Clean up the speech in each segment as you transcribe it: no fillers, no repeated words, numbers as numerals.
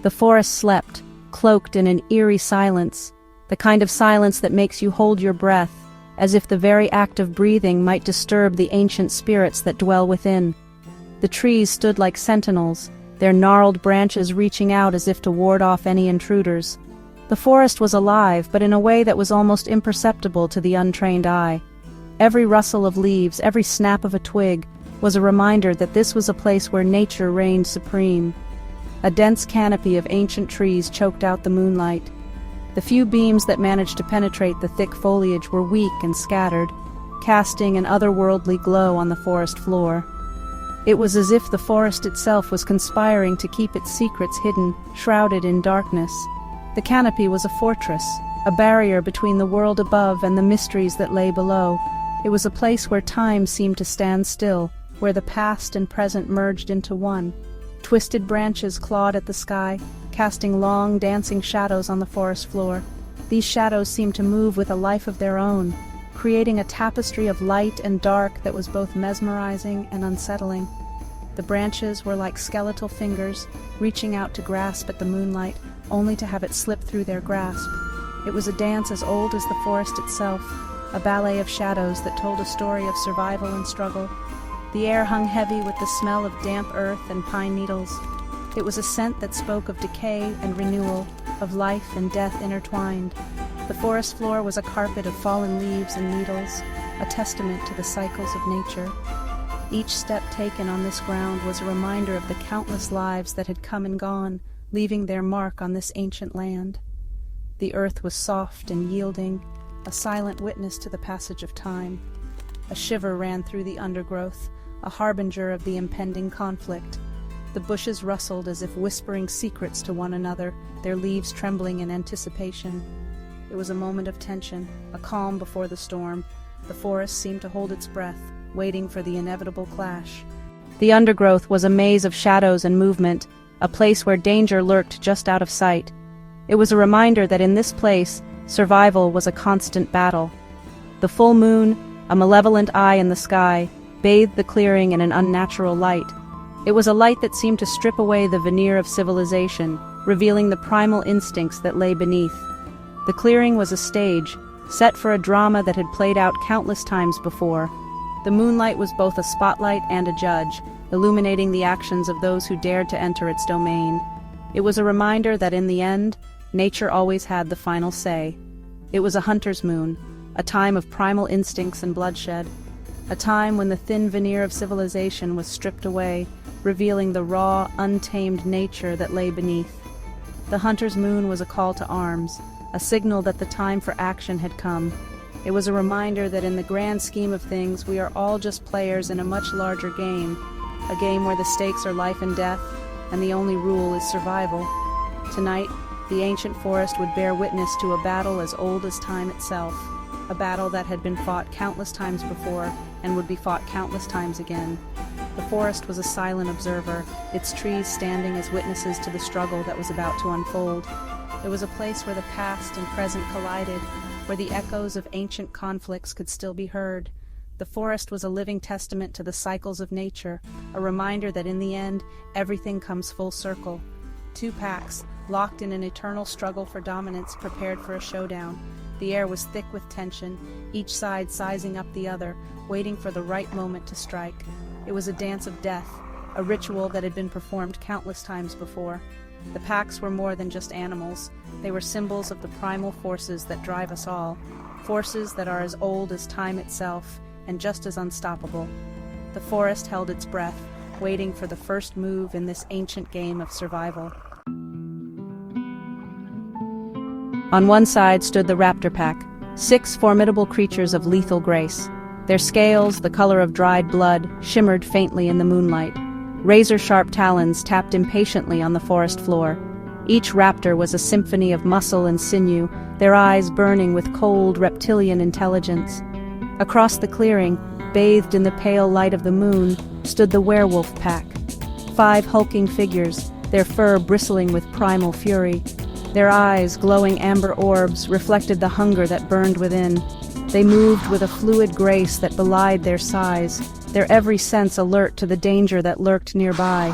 The forest slept, cloaked in an eerie silence, the kind of silence that makes you hold your breath, as if the very act of breathing might disturb the ancient spirits that dwell within. The trees stood like sentinels, their gnarled branches reaching out as if to ward off any intruders. The forest was alive, but in a way that was almost imperceptible to the untrained eye. Every rustle of leaves, every snap of a twig, was a reminder that this was a place where nature reigned supreme. A dense canopy of ancient trees choked out the moonlight. The few beams that managed to penetrate the thick foliage were weak and scattered, casting an otherworldly glow on the forest floor. It was as if the forest itself was conspiring to keep its secrets hidden, shrouded in darkness. The canopy was a fortress, a barrier between the world above and the mysteries that lay below. It was a place where time seemed to stand still, where the past and present merged into one. Twisted branches clawed at the sky, casting long, dancing shadows on the forest floor. These shadows seemed to move with a life of their own, creating a tapestry of light and dark that was both mesmerizing and unsettling. The branches were like skeletal fingers, reaching out to grasp at the moonlight, only to have it slip through their grasp. It was a dance as old as the forest itself, a ballet of shadows that told a story of survival and struggle. The air hung heavy with the smell of damp earth and pine needles. It was a scent that spoke of decay and renewal, of life and death intertwined. The forest floor was a carpet of fallen leaves and needles, a testament to the cycles of nature. Each step taken on this ground was a reminder of the countless lives that had come and gone, leaving their mark on this ancient land. The earth was soft and yielding, a silent witness to the passage of time. A shiver ran through the undergrowth, a harbinger of the impending conflict. The bushes rustled as if whispering secrets to one another, their leaves trembling in anticipation. It was a moment of tension, a calm before the storm. The forest seemed to hold its breath, waiting for the inevitable clash. The undergrowth was a maze of shadows and movement, a place where danger lurked just out of sight. It was a reminder that in this place, survival was a constant battle. The full moon, a malevolent eye in the sky, bathed the clearing in an unnatural light. It was a light that seemed to strip away the veneer of civilization, revealing the primal instincts that lay beneath. The clearing was a stage, set for a drama that had played out countless times before. The moonlight was both a spotlight and a judge, illuminating the actions of those who dared to enter its domain. It was a reminder that in the end, nature always had the final say. It was a hunter's moon, a time of primal instincts and bloodshed, a time when the thin veneer of civilization was stripped away, revealing the raw, untamed nature that lay beneath. The hunter's moon was a call to arms, a signal that the time for action had come. It was a reminder that in the grand scheme of things, we are all just players in a much larger game, a game where the stakes are life and death, and the only rule is survival. Tonight, the ancient forest would bear witness to a battle as old as time itself, a battle that had been fought countless times before and would be fought countless times again. The forest was a silent observer, its trees standing as witnesses to the struggle that was about to unfold. It was a place where the past and present collided, where the echoes of ancient conflicts could still be heard. The forest was a living testament to the cycles of nature, a reminder that in the end, everything comes full circle. Two packs, locked in an eternal struggle for dominance, prepared for a showdown. The air was thick with tension, each side sizing up the other, waiting for the right moment to strike. It was a dance of death, a ritual that had been performed countless times before. The packs were more than just animals. They were symbols of the primal forces that drive us all, forces that are as old as time itself and just as unstoppable. The forest held its breath, waiting for the first move in this ancient game of survival. On one side stood the Raptor pack, 6 formidable creatures of lethal grace. Their scales, the color of dried blood, shimmered faintly in the moonlight. Razor-sharp talons tapped impatiently on the forest floor. Each raptor was a symphony of muscle and sinew, their eyes burning with cold, reptilian intelligence. Across the clearing, bathed in the pale light of the moon, stood the werewolf pack. 5 hulking figures, their fur bristling with primal fury. Their eyes, glowing amber orbs, reflected the hunger that burned within. They moved with a fluid grace that belied their size, their every sense alert to the danger that lurked nearby.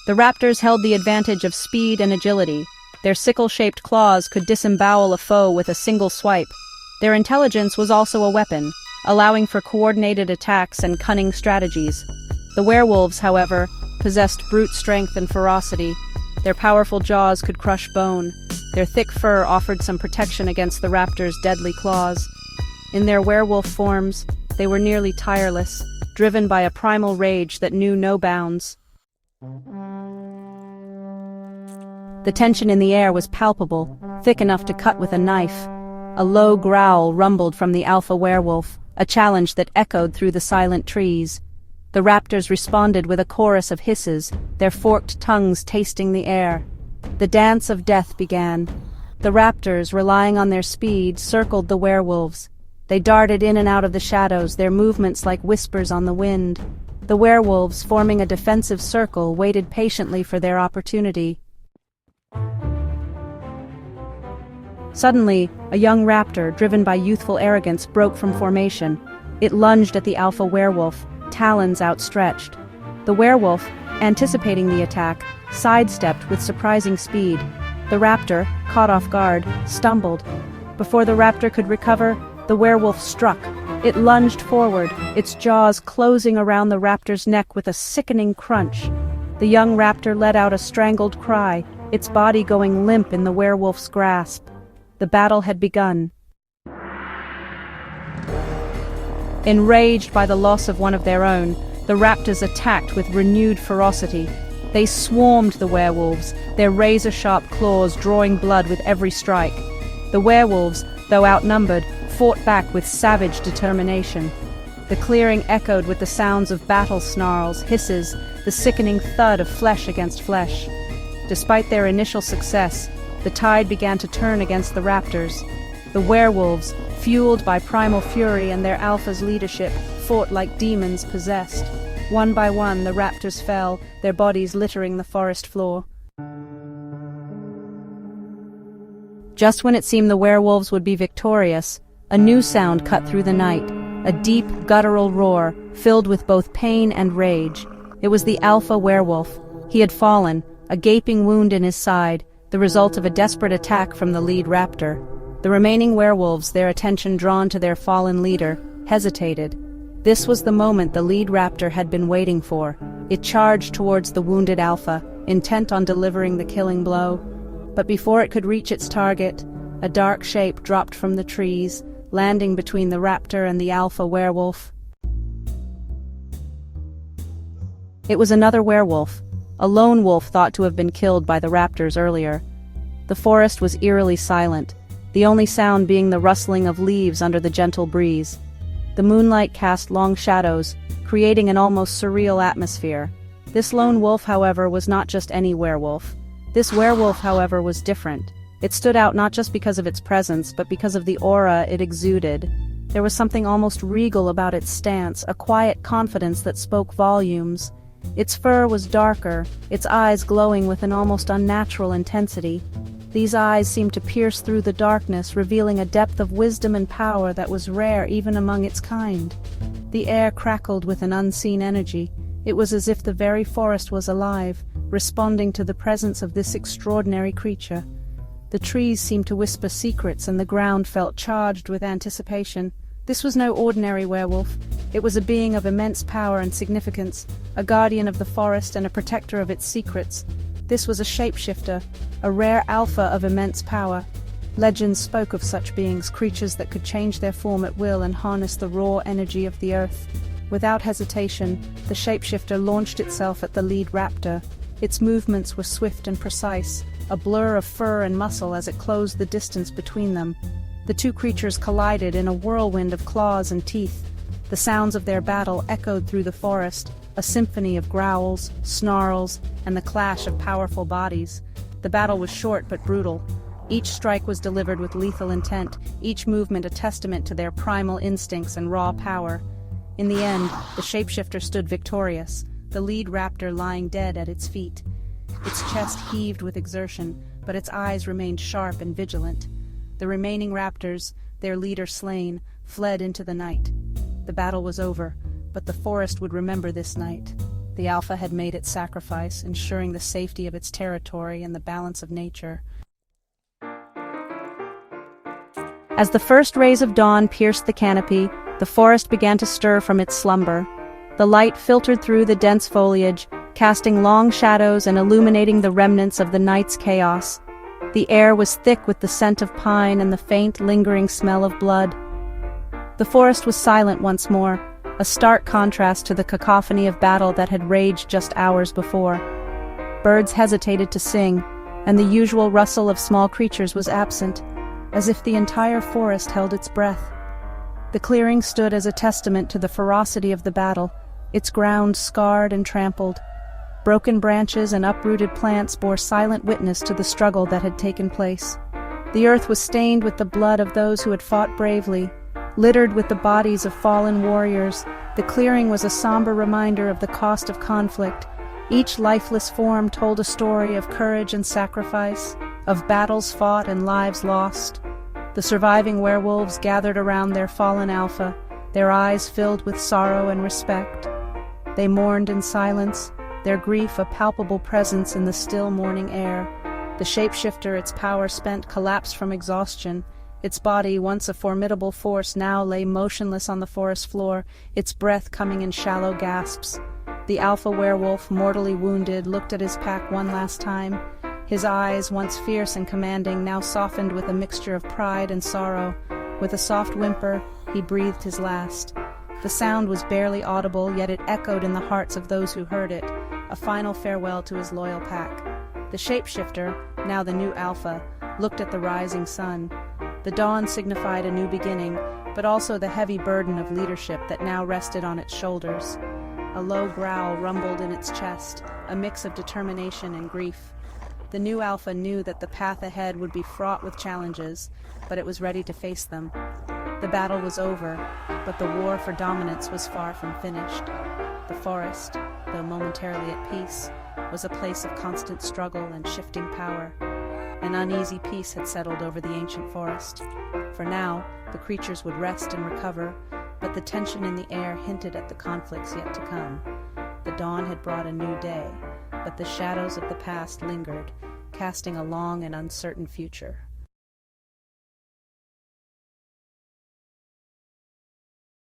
The raptors held the advantage of speed and agility. Their sickle-shaped claws could disembowel a foe with a single swipe. Their intelligence was also a weapon, allowing for coordinated attacks and cunning strategies. The werewolves, however, possessed brute strength and ferocity. Their powerful jaws could crush bone. Their thick fur offered some protection against the raptors' deadly claws. In their werewolf forms, they were nearly tireless, driven by a primal rage that knew no bounds. The tension in the air was palpable, thick enough to cut with a knife. A low growl rumbled from the alpha werewolf, a challenge that echoed through the silent trees. The raptors responded with a chorus of hisses, their forked tongues tasting the air. The dance of death began. The raptors, relying on their speed, circled the werewolves. They darted in and out of the shadows, their movements like whispers on the wind. The werewolves, forming a defensive circle, waited patiently for their opportunity. Suddenly, a young raptor, driven by youthful arrogance, broke from formation. It lunged at the alpha werewolf, talons outstretched. The werewolf, anticipating the attack, sidestepped with surprising speed. The raptor, caught off guard, stumbled. Before the raptor could recover, the werewolf struck. It lunged forward, its jaws closing around the raptor's neck with a sickening crunch. The young raptor let out a strangled cry, its body going limp in the werewolf's grasp. The battle had begun. Enraged by the loss of one of their own, the raptors attacked with renewed ferocity. They swarmed the werewolves, their razor-sharp claws drawing blood with every strike. The werewolves, though outnumbered, fought back with savage determination. The clearing echoed with the sounds of battle snarls, hisses, the sickening thud of flesh against flesh. Despite their initial success, the tide began to turn against the raptors. The werewolves, fueled by primal fury and their alpha's leadership, fought like demons possessed. One by one, the raptors fell, their bodies littering the forest floor. Just when it seemed the werewolves would be victorious, a new sound cut through the night, a deep, guttural roar, filled with both pain and rage. It was the alpha werewolf. He had fallen, a gaping wound in his side, the result of a desperate attack from the lead raptor. The remaining werewolves, their attention drawn to their fallen leader, hesitated. This was the moment the lead raptor had been waiting for. It charged towards the wounded alpha, intent on delivering the killing blow. But before it could reach its target, a dark shape dropped from the trees, landing between the raptor and the alpha werewolf. It was another werewolf, a lone wolf thought to have been killed by the raptors earlier. The forest was eerily silent, the only sound being the rustling of leaves under the gentle breeze. The moonlight cast long shadows, creating an almost surreal atmosphere. This lone wolf, however, was not just any werewolf. This werewolf, however, was different. It stood out not just because of its presence, but because of the aura it exuded. There was something almost regal about its stance, a quiet confidence that spoke volumes. Its fur was darker, its eyes glowing with an almost unnatural intensity. These eyes seemed to pierce through the darkness, revealing a depth of wisdom and power that was rare even among its kind. The air crackled with an unseen energy. It was as if the very forest was alive, responding to the presence of this extraordinary creature. The trees seemed to whisper secrets, and the ground felt charged with anticipation. This was no ordinary werewolf. It was a being of immense power and significance, a guardian of the forest and a protector of its secrets. This was a shapeshifter, a rare alpha of immense power. Legends spoke of such beings, creatures that could change their form at will and harness the raw energy of the earth. Without hesitation, the shapeshifter launched itself at the lead raptor. Its movements were swift and precise, a blur of fur and muscle as it closed the distance between them. The two creatures collided in a whirlwind of claws and teeth. The sounds of their battle echoed through the forest, a symphony of growls, snarls, and the clash of powerful bodies. The battle was short but brutal. Each strike was delivered with lethal intent, each movement a testament to their primal instincts and raw power. In the end, the shapeshifter stood victorious, the lead raptor lying dead at its feet. Its chest heaved with exertion, but its eyes remained sharp and vigilant. The remaining raptors, their leader slain, fled into the night. The battle was over, but the forest would remember this night. The alpha had made its sacrifice, ensuring the safety of its territory and the balance of nature. As the first rays of dawn pierced the canopy, the forest began to stir from its slumber. The light filtered through the dense foliage, casting long shadows and illuminating the remnants of the night's chaos. The air was thick with the scent of pine and the faint, lingering smell of blood. The forest was silent once more, a stark contrast to the cacophony of battle that had raged just hours before. Birds hesitated to sing, and the usual rustle of small creatures was absent, as if the entire forest held its breath. The clearing stood as a testament to the ferocity of the battle, its ground scarred and trampled. Broken branches and uprooted plants bore silent witness to the struggle that had taken place. The earth was stained with the blood of those who had fought bravely, littered with the bodies of fallen warriors. The clearing was a somber reminder of the cost of conflict. Each lifeless form told a story of courage and sacrifice, of battles fought and lives lost. The surviving werewolves gathered around their fallen alpha, their eyes filled with sorrow and respect. They mourned in silence, their grief a palpable presence in the still morning air. The shapeshifter, its power spent, collapsed from exhaustion. Its body, once a formidable force, now lay motionless on the forest floor, its breath coming in shallow gasps. The alpha werewolf, mortally wounded, looked at his pack one last time. His eyes, once fierce and commanding, now softened with a mixture of pride and sorrow. With a soft whimper, he breathed his last. The sound was barely audible, yet it echoed in the hearts of those who heard it, a final farewell to his loyal pack. The shapeshifter, now the new alpha, looked at the rising sun. The dawn signified a new beginning, but also the heavy burden of leadership that now rested on its shoulders. A low growl rumbled in its chest, a mix of determination and grief. The new alpha knew that the path ahead would be fraught with challenges, but it was ready to face them. The battle was over, but the war for dominance was far from finished. The forest, though momentarily at peace, was a place of constant struggle and shifting power. An uneasy peace had settled over the ancient forest. For now, the creatures would rest and recover, but the tension in the air hinted at the conflicts yet to come. The dawn had brought a new day, but the shadows of the past lingered, casting a long and uncertain future.